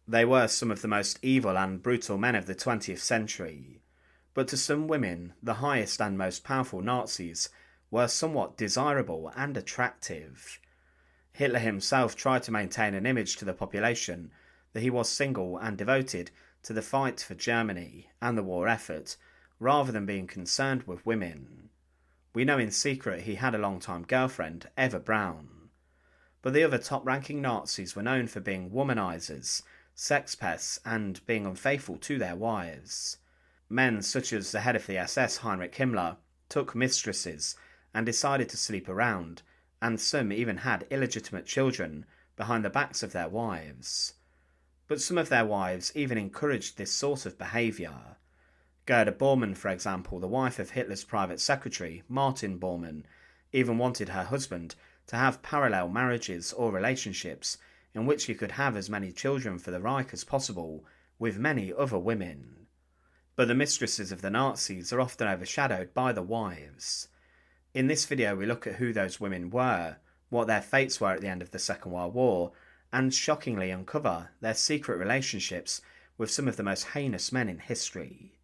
They were some of the most evil and brutal men of the 20th century, but to some women, the highest and most powerful Nazis were somewhat desirable and attractive. Hitler himself tried to maintain an image to the population that he was single and devoted to the fight for Germany and the war effort, rather than being concerned with women. We know in secret he had a long-time girlfriend, Eva Braun. But the other top-ranking Nazis were known for being womanizers, sex pests, and being unfaithful to their wives. Men such as the head of the SS Heinrich Himmler took mistresses and decided to sleep around, and some even had illegitimate children behind the backs of their wives. But some of their wives even encouraged this sort of behaviour. Gerda Bormann, for example, the wife of Hitler's private secretary, Martin Bormann, even wanted her husband to have parallel marriages or relationships in which he could have as many children for the Reich as possible with many other women. But the mistresses of the Nazis are often overshadowed by the wives. In this video we look at who those women were, what their fates were at the end of the Second World War, and shockingly uncover their secret relationships with some of the most heinous men in history.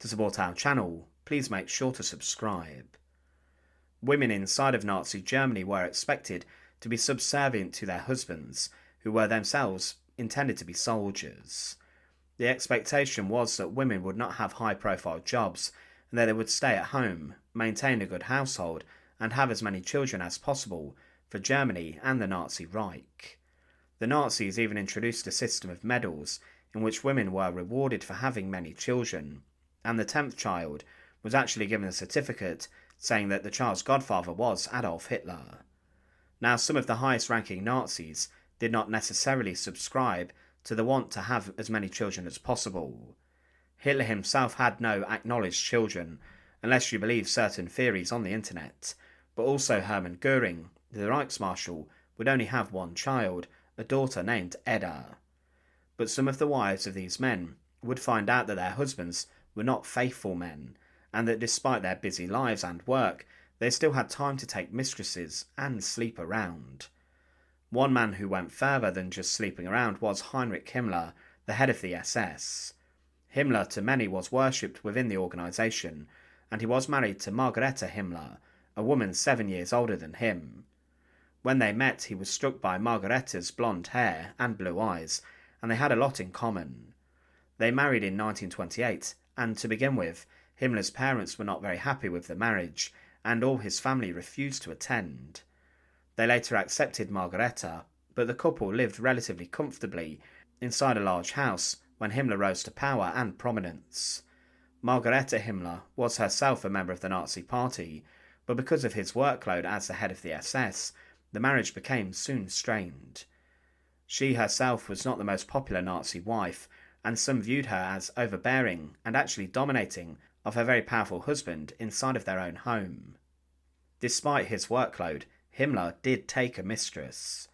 To support our channel, please make sure to subscribe. Women inside of Nazi Germany were expected to be subservient to their husbands, who were themselves intended to be soldiers. The expectation was that women would not have high-profile jobs, and that they would stay at home, maintain a good household, and have as many children as possible for Germany and the Nazi Reich. The Nazis even introduced a system of medals in which women were rewarded for having many children, and the 10th child was actually given a certificate saying that the child's godfather was Adolf Hitler. Now, some of the highest-ranking Nazis did not necessarily subscribe to the want to have as many children as possible. Hitler himself had no acknowledged children, unless you believe certain theories on the internet, but also Hermann Goering, the Reichsmarshal, would only have one child, a daughter named Edda. But some of the wives of these men would find out that their husbands were not faithful men, and that despite their busy lives and work, they still had time to take mistresses and sleep around. One man who went further than just sleeping around was Heinrich Himmler, the head of the SS. Himmler to many was worshipped within the organisation, and he was married to Margarete Himmler, a woman 7 years older than him. When they met, he was struck by Margarete's blonde hair and blue eyes, and they had a lot in common. They married in 1928, and to begin with, Himmler's parents were not very happy with the marriage, and all his family refused to attend. They later accepted Margarete, but the couple lived relatively comfortably inside a large house when Himmler rose to power and prominence. Margarete Himmler was herself a member of the Nazi Party, but because of his workload as the head of the SS, the marriage became soon strained. She herself was not the most popular Nazi wife, and some viewed her as overbearing and actually dominating of her very powerful husband inside of their own home. Despite his workload, Himmler did take a mistress.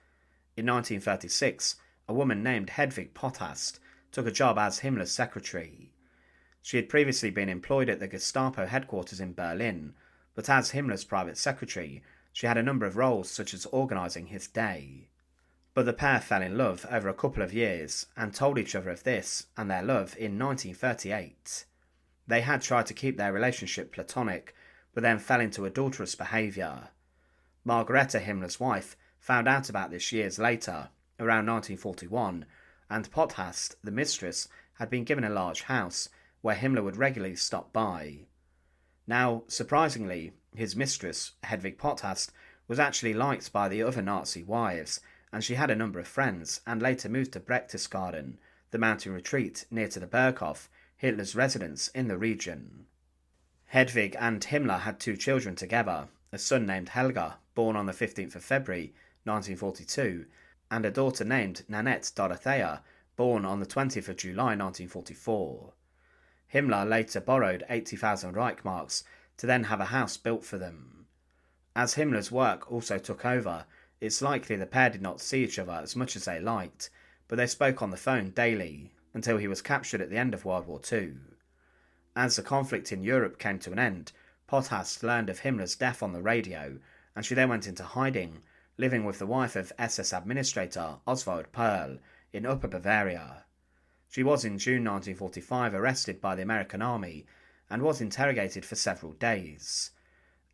In 1936, a woman named Hedwig Potthast took a job as Himmler's secretary. She had previously been employed at the Gestapo headquarters in Berlin, but as Himmler's private secretary, she had a number of roles such as organising his day. But the pair fell in love over a couple of years and told each other of this and their love in 1938. They had tried to keep their relationship platonic, but then fell into adulterous behaviour. Margarete Himmler's wife found out about this years later, around 1941, and Potthast, the mistress, had been given a large house where Himmler would regularly stop by. Now, surprisingly, his mistress, Hedwig Potthast, was actually liked by the other Nazi wives, and she had a number of friends, and later moved to Berchtesgaden, the mountain retreat near to the Berghof, Hitler's residence in the region. Hedwig and Himmler had 2 children together, a son named Helga, born on the 15th of February 1942, and a daughter named Nanette Dorothea, born on the 20th of July 1944. Himmler later borrowed 80,000 Reichmarks to then have a house built for them. As Himmler's work also took over, it's likely the pair did not see each other as much as they liked, but they spoke on the phone daily, until he was captured at the end of World War II. As the conflict in Europe came to an end, Potthast learned of Himmler's death on the radio, and she then went into hiding, living with the wife of SS Administrator Oswald Perl in Upper Bavaria. She was in June 1945 arrested by the American army and was interrogated for several days.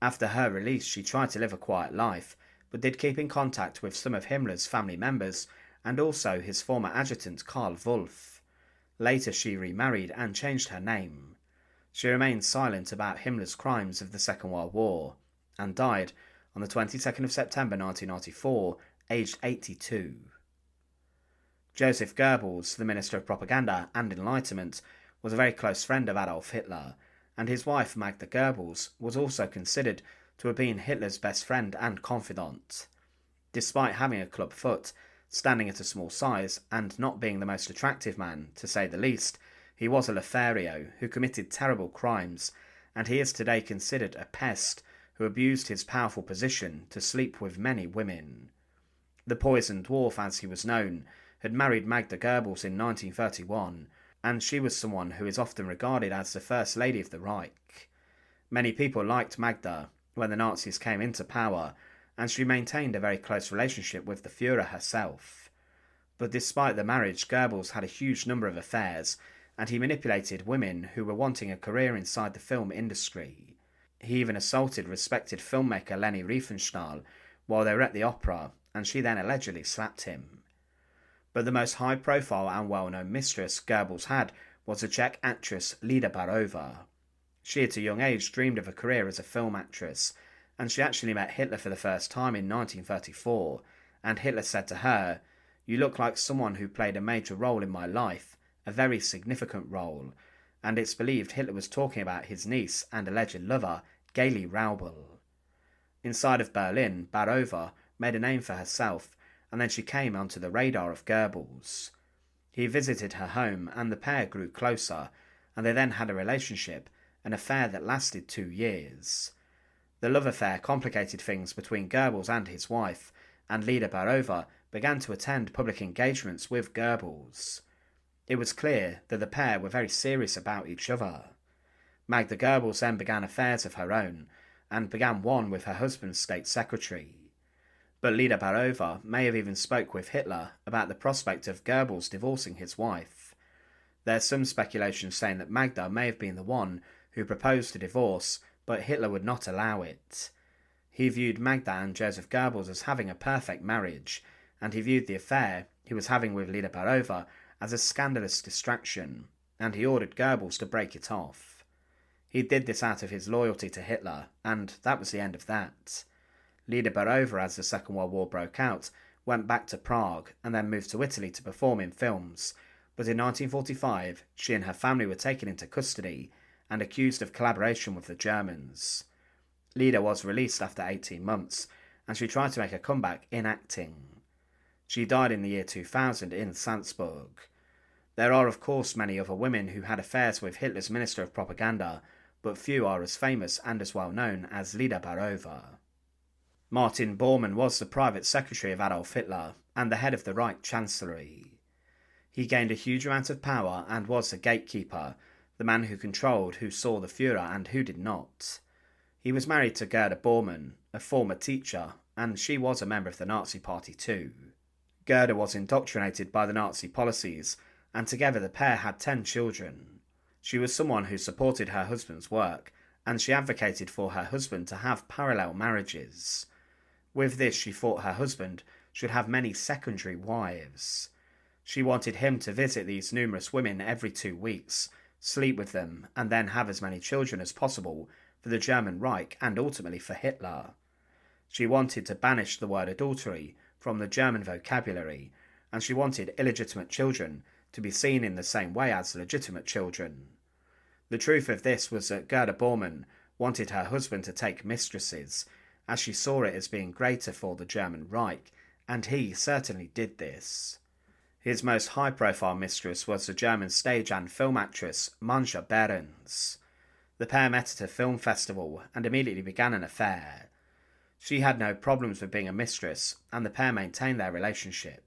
After her release, she tried to live a quiet life, but did keep in contact with some of Himmler's family members and also his former adjutant Karl Wolff. Later she remarried and changed her name. She remained silent about Himmler's crimes of the Second World War and died on the 22nd of September 1994, aged 82. Joseph Goebbels, the Minister of Propaganda and Enlightenment, was a very close friend of Adolf Hitler, and his wife Magda Goebbels was also considered to have been Hitler's best friend and confidant. Despite having a club foot, standing at a small size, and not being the most attractive man, to say the least, he was a Lothario who committed terrible crimes, and he is today considered a pest who abused his powerful position to sleep with many women. The Poisoned Dwarf, as he was known, had married Magda Goebbels in 1931, and she was someone who is often regarded as the First Lady of the Reich. Many people liked Magda when the Nazis came into power, and she maintained a very close relationship with the Führer herself. But despite the marriage, Goebbels had a huge number of affairs, and he manipulated women who were wanting a career inside the film industry. He even assaulted respected filmmaker Leni Riefenstahl while they were at the opera, and she then allegedly slapped him. But the most high-profile and well-known mistress Goebbels had was the Czech actress Lida Baarova. She at a young age dreamed of a career as a film actress, and she actually met Hitler for the first time in 1934, and Hitler said to her, "You look like someone who played a major role in my life, a very significant role," and it's believed Hitler was talking about his niece and alleged lover, Gaily Raubel. Inside of Berlin, Baarova made a name for herself, and then she came onto the radar of Goebbels. He visited her home, and the pair grew closer, and they then had a relationship, an affair that lasted 2 years. The love affair complicated things between Goebbels and his wife, and Lida Baarova began to attend public engagements with Goebbels. It was clear that the pair were very serious about each other. Magda Goebbels then began affairs of her own, and began one with her husband's state secretary. But Lida Baarova may have even spoke with Hitler about the prospect of Goebbels divorcing his wife. There's some speculation saying that Magda may have been the one who proposed a divorce, but Hitler would not allow it. He viewed Magda and Joseph Goebbels as having a perfect marriage, and he viewed the affair he was having with Lida Baarova as a scandalous distraction, and he ordered Goebbels to break it off. He did this out of his loyalty to Hitler, and that was the end of that. Lida Baarova, as the Second World War broke out, went back to Prague and then moved to Italy to perform in films, but in 1945 she and her family were taken into custody and accused of collaboration with the Germans. Lida was released after 18 months, and she tried to make a comeback in acting. She died in the year 2000 in Salzburg. There are of course many other women who had affairs with Hitler's Minister of Propaganda, but few are as famous and as well known as Lida Baarova. Martin Bormann was the private secretary of Adolf Hitler and the head of the Reich Chancellery. He gained a huge amount of power and was the gatekeeper, the man who controlled who saw the Führer and who did not. He was married to Gerda Bormann, a former teacher, and she was a member of the Nazi Party too. Gerda was indoctrinated by the Nazi policies, and together the pair had 10 children. She was someone who supported her husband's work, and she advocated for her husband to have parallel marriages. With this, she thought her husband should have many secondary wives. She wanted him to visit these numerous women every 2 weeks, sleep with them, and then have as many children as possible for the German Reich and ultimately for Hitler. She wanted to banish the word adultery from the German vocabulary, and she wanted illegitimate children to be seen in the same way as legitimate children. The truth of this was that Gerda Bormann wanted her husband to take mistresses, as she saw it as being greater for the German Reich, and he certainly did this. His most high-profile mistress was the German stage and film actress Manja Behrens. The pair met at a film festival and immediately began an affair. She had no problems with being a mistress, and the pair maintained their relationship.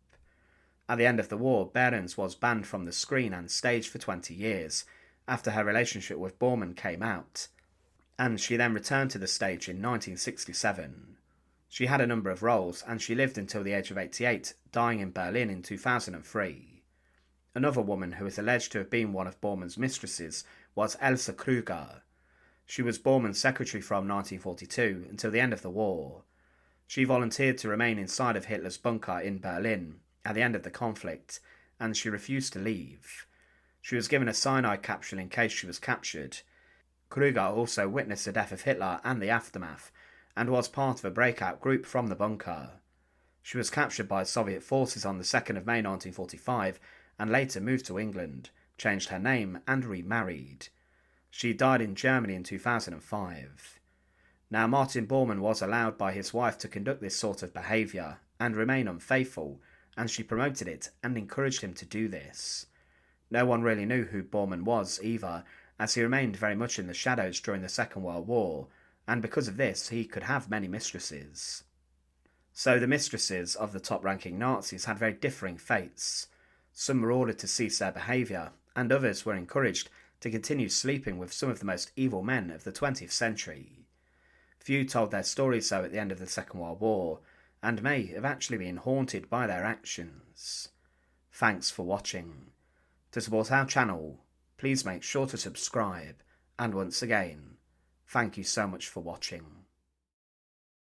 At the end of the war, Behrens was banned from the screen and stage for 20 years, after her relationship with Bormann came out, and she then returned to the stage in 1967. She had a number of roles, and she lived until the age of 88, dying in Berlin in 2003. Another woman who is alleged to have been one of Bormann's mistresses was Elsa Krüger. She was Bormann's secretary from 1942 until the end of the war. She volunteered to remain inside of Hitler's bunker in Berlin at the end of the conflict, and she refused to leave. She was given a cyanide capsule in case she was captured. Krüger also witnessed the death of Hitler and the aftermath, and was part of a breakout group from the bunker. She was captured by Soviet forces on the 2nd of May 1945, and later moved to England, changed her name, and remarried. She died in Germany in 2005. Now, Martin Bormann was allowed by his wife to conduct this sort of behaviour and remain unfaithful, and she promoted it and encouraged him to do this. No one really knew who Bormann was either, as he remained very much in the shadows during the Second World War, and because of this he could have many mistresses. So the mistresses of the top-ranking Nazis had very differing fates. Some were ordered to cease their behaviour, and others were encouraged to continue sleeping with some of the most evil men of the 20th century. Few told their stories though at the end of the Second World War, and may have actually been haunted by their actions. Thanks for watching. To support our channel, please make sure to subscribe, and once again, thank you so much for watching.